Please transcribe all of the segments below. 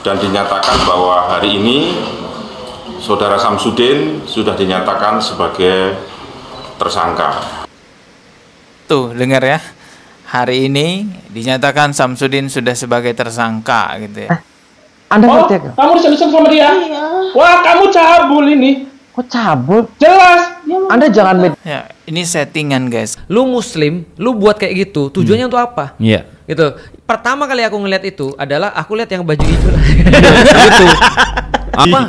dan dinyatakan bahwa hari ini Saudara Samsudin sudah dinyatakan sebagai tersangka. Tuh, dengar ya. Hari ini dinyatakan Samsudin sudah sebagai tersangka gitu ya. Anda ngerti? Kamu disebut sama dia? Iya. Wah, kamu cabul ini. Kok cabul? Jelas. Anda jangan Ya, ini settingan, guys. Lu muslim, lu buat kayak gitu, tujuannya untuk apa? Iya. Gitu. Pertama kali aku ngeliat itu adalah aku lihat yang baju hijau. Gitu.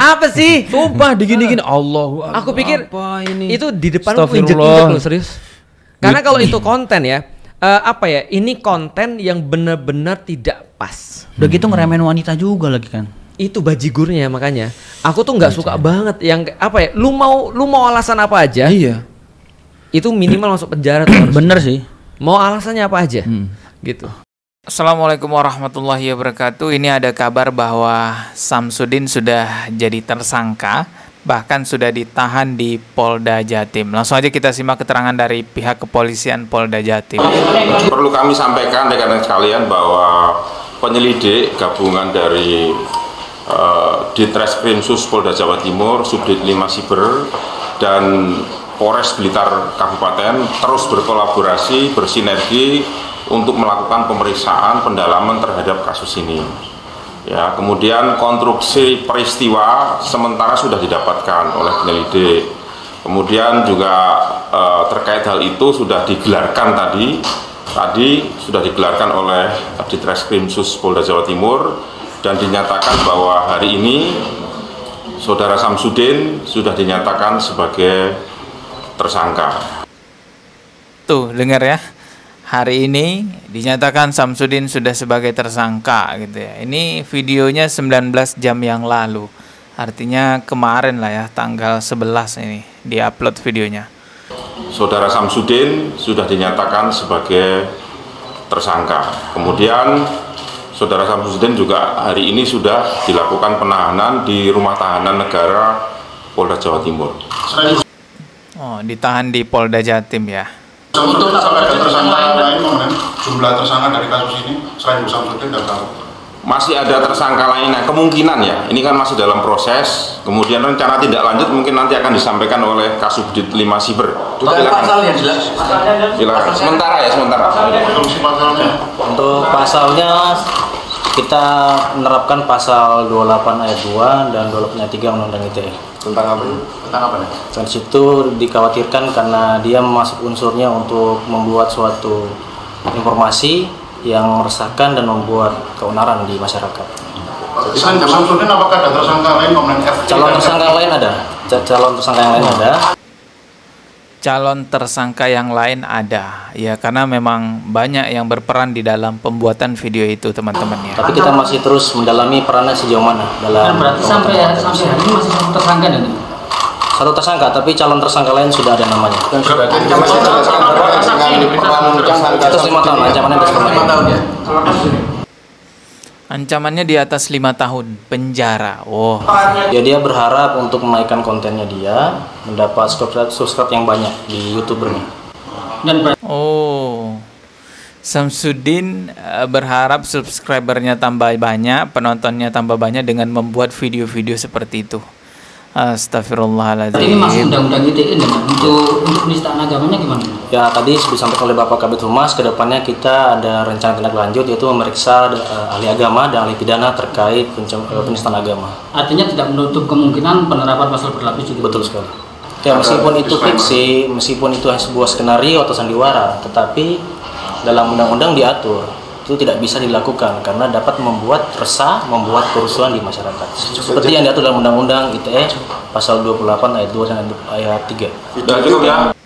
Apa sih? Sumpah digini-gini Allahu Akbar. Aku pikir apa ini? itu di depan aku Astagfirullah. injek loh, serius. Karena kalau itu konten ya, apa ya? Ini konten yang benar-benar tidak pas. Udah gitu ngeremehin wanita juga lagi kan. Itu bajigurnya, makanya aku tuh nggak suka banget yang apa ya, lu mau alasan apa aja, Iya. itu minimal masuk penjara tuh harus. Bener sih. Mau alasannya apa aja, gitu. Assalamualaikum warahmatullahi wabarakatuh. Ini ada kabar bahwa Samsudin sudah jadi tersangka, bahkan sudah ditahan di Polda Jatim. Langsung aja kita simak keterangan dari pihak kepolisian Polda Jatim. Perlu kami sampaikan rekan-rekan sekalian bahwa penyelidik gabungan dari Ditreskrimsus Polda Jawa Timur, Subdit 5 Siber, dan Polres Blitar Kabupaten terus berkolaborasi, bersinergi untuk melakukan pemeriksaan pendalaman terhadap kasus ini. Ya, kemudian konstruksi peristiwa sementara sudah didapatkan oleh penyelidik. Kemudian juga terkait hal itu sudah digelarkan tadi sudah digelarkan oleh Ditreskrimsus Polda Jawa Timur dan dinyatakan bahwa hari ini Saudara Samsudin sudah dinyatakan sebagai tersangka. Tuh, dengar ya. Hari ini dinyatakan Samsudin sudah sebagai tersangka gitu ya. Ini videonya 19 jam yang lalu. Artinya kemarin lah ya, tanggal 11 ini diupload videonya. Saudara Samsudin sudah dinyatakan sebagai tersangka. Kemudian Saudara Samsudin juga hari ini sudah dilakukan penahanan di Rumah Tahanan Negara Polda Jawa Timur. Oh, ditahan di Polda Jatim ya. Untuk sampai tersangka lain, jumlah tersangka dari kasus ini selain Bu Samsudin dan tahu. Masih ada tersangka lainnya, kemungkinan ya. Ini kan masih dalam proses. Kemudian rencana tindak lanjut mungkin nanti akan disampaikan oleh Kasubdit 5 Siber. Pasal yang jelas. Silakan. Sementara. Untuk pasalnya kita menerapkan pasal 28 ayat 2 dan 28 ayat 3 Undang-Undang ITE. Tentang apa? Dan situ dikhawatirkan karena dia masuk unsurnya untuk membuat suatu informasi yang meresahkan dan membuat keonaran di masyarakat. Selain Samsudin, apakah ada tersangka lain? Calon tersangka yang lain ada. Calon tersangka yang lain ada. Ya, karena memang banyak yang berperan di dalam pembuatan video itu, teman-teman ya. Tapi kita masih terus mendalami perannya sejauh mana dalam. Berarti sampai hari ini masih satu tersangka nih? Satu tersangka, tapi calon tersangka lain sudah ada namanya. Dan sudah ada Atas 5 tahun, ancamannya atas 5 tahun ya. Ancamannya di atas 5 tahun penjara. Wow. Ya, dia berharap untuk menaikkan kontennya dia, mendapat subscribe yang banyak di YouTubernya. Oh. Samsudin berharap subscribernya tambah banyak, penontonnya tambah banyak dengan membuat video-video seperti itu. Astagfirullahaladzim. Ini masih undang-undang ITE untuk penistaan agamanya gimana? Ya, tadi sudah disampaikan oleh Bapak Kabid Humas, kedepannya kita ada rencana tindak lanjut yaitu memeriksa ahli agama dan ahli pidana terkait penistaan agama. Artinya tidak menutup kemungkinan penerapan pasal berlapis juga. Betul sekali. Ya, meskipun itu fiksi, meskipun itu hanya sebuah skenario atau sandiwara, tetapi dalam undang-undang diatur itu tidak bisa dilakukan karena dapat membuat resah, membuat kerusuhan di masyarakat. Seperti yang diatur dalam Undang-Undang ITE pasal 28 ayat 2 dan ayat 3. Sudah cukup ya.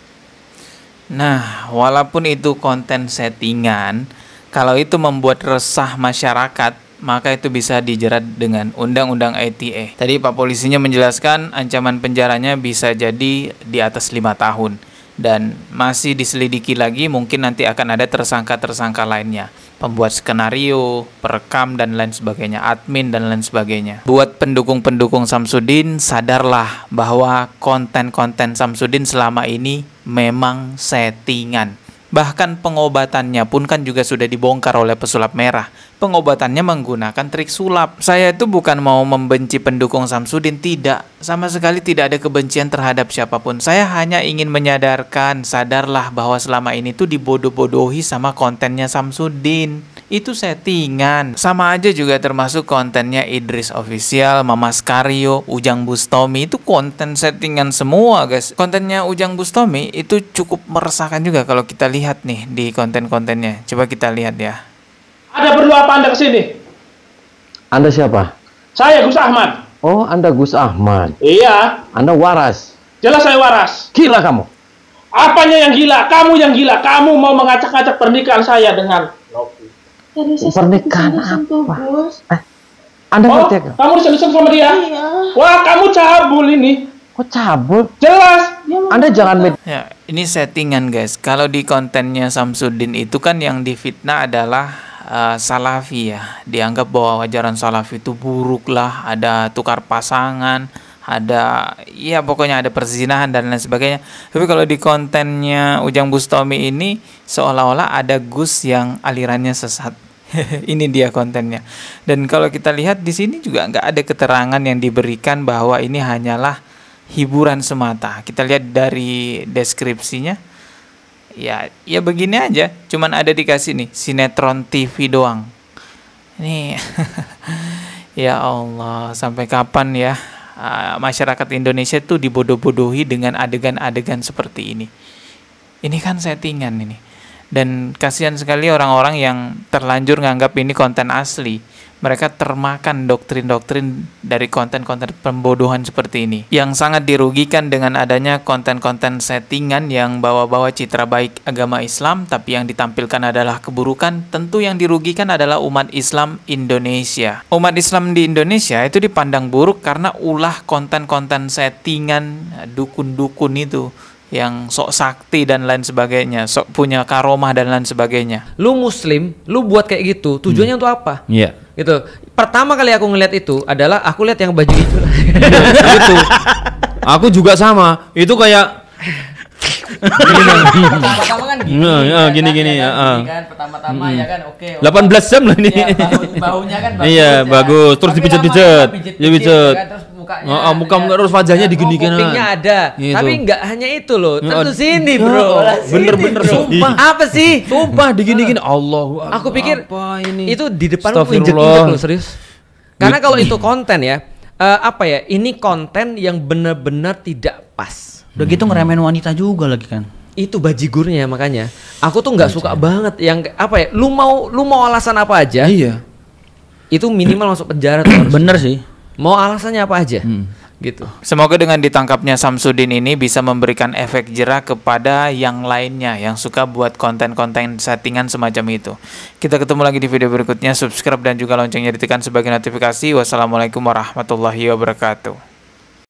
Nah, walaupun itu konten settingan, kalau itu membuat resah masyarakat, maka itu bisa dijerat dengan Undang-Undang ITE. Tadi Pak Polisinya menjelaskan ancaman penjaranya bisa jadi di atas 5 tahun. Dan masih diselidiki lagi, mungkin nanti akan ada tersangka-tersangka lainnya. Pembuat skenario, perekam, dan lain sebagainya. Admin, dan lain sebagainya. Buat pendukung-pendukung Samsudin, sadarlah bahwa konten-konten Samsudin selama ini memang settingan. Bahkan pengobatannya pun kan juga sudah dibongkar oleh pesulap merah. pengobatannya menggunakan trik sulap. Saya itu bukan mau membenci pendukung Samsudin, tidak. Sama sekali tidak ada kebencian terhadap siapapun. Saya hanya ingin menyadarkan, sadarlah bahwa selama ini tuh dibodoh-bodohi sama kontennya Samsudin. Itu settingan. Sama aja juga termasuk kontennya Idris Official, Mama Skario, Ujang Bustomi. Itu konten settingan semua, guys. Kontennya Ujang Bustomi itu cukup meresahkan juga kalau kita lihat nih di konten-kontennya. Coba kita lihat ya. Ada perlu apa Anda kesini? Anda siapa? Saya Gus Ahmad. Oh, Anda Gus Ahmad. Iya, Anda waras. jelas saya waras. Gila kamu. Apanya yang gila? Kamu yang gila. Kamu mau mengacak-acak pernikahan saya dengan Novi. Pernikahan apa? Anda Oh, ngerti ya? kamu disebut sama dia? Wah, kamu cabul ini. Kok cabul? Jelas. Anda jangan Ya, ini settingan, guys. Kalau di kontennya Samsudin itu kan yang difitnah adalah Salafi ya. Dianggap bahwa ajaran Salafi itu buruk lah, ada tukar pasangan, ada ya pokoknya ada perzinahan dan lain sebagainya. Tapi kalau di kontennya Ujang Bustomi ini seolah-olah ada Gus yang alirannya sesat. Ini dia kontennya. Dan kalau kita lihat di sini juga nggak ada keterangan yang diberikan bahwa ini hanyalah hiburan semata. Kita lihat dari deskripsinya. Ya begini aja, cuman ada dikasih nih sinetron TV doang. Ini ya Allah, sampai kapan ya masyarakat Indonesia tuh dibodoh-bodohi dengan adegan-adegan seperti ini. Ini kan settingan ini. Dan kasihan sekali orang-orang yang terlanjur nganggap ini konten asli. Mereka termakan doktrin-doktrin dari konten-konten pembodohan seperti ini. Yang sangat dirugikan dengan adanya konten-konten settingan yang bawa-bawa citra baik agama Islam, tapi yang ditampilkan adalah keburukan. Tentu yang dirugikan adalah umat Islam Indonesia. Umat Islam di Indonesia itu dipandang buruk karena ulah konten-konten settingan dukun-dukun itu. Yang sok sakti dan lain sebagainya, sok punya karomah dan lain sebagainya. Lu muslim, lu buat kayak gitu, tujuannya untuk apa? Iya. Gitu. Pertama kali aku ngeliat itu adalah aku lihat yang baju itu. Gitu. Aku juga sama. Itu kayak Pertama kan gini. Gini. Kan pertama-tama ya kan oke. 18 jam lah ini. Ya, baunya kan bagus. Iya, ya. bagus. Terus Tapi dipijet-pijet. lama-lama Dipijet. kan, terus mukanya. Muka terus wajahnya digini-gini. Kupingnya ada. Gitu. Tapi enggak hanya itu loh. Tentu sini, Bro. Bener-bener sumpah. Apa sih? Sumpah digini-gini. Allahu Akbar. Aku pikir apa ini? itu di depan lu Astagfirullah. injek loh, serius. Karena kalau itu konten ya, apa ya? Ini konten yang benar-benar tidak pas. Udah gitu ngeremehin wanita juga lagi kan. Itu bajigurnya, makanya aku tuh nggak suka banget yang apa ya, lu mau alasan apa aja, Iya. itu minimal masuk penjara tuh harus. Bener sih. Mau alasannya apa aja gitu. Semoga dengan ditangkapnya Samsudin ini bisa memberikan efek jera kepada yang lainnya yang suka buat konten-konten settingan semacam itu. Kita ketemu lagi di video berikutnya. Subscribe dan juga loncengnya ditekan sebagai notifikasi. Wassalamualaikum warahmatullahi wabarakatuh.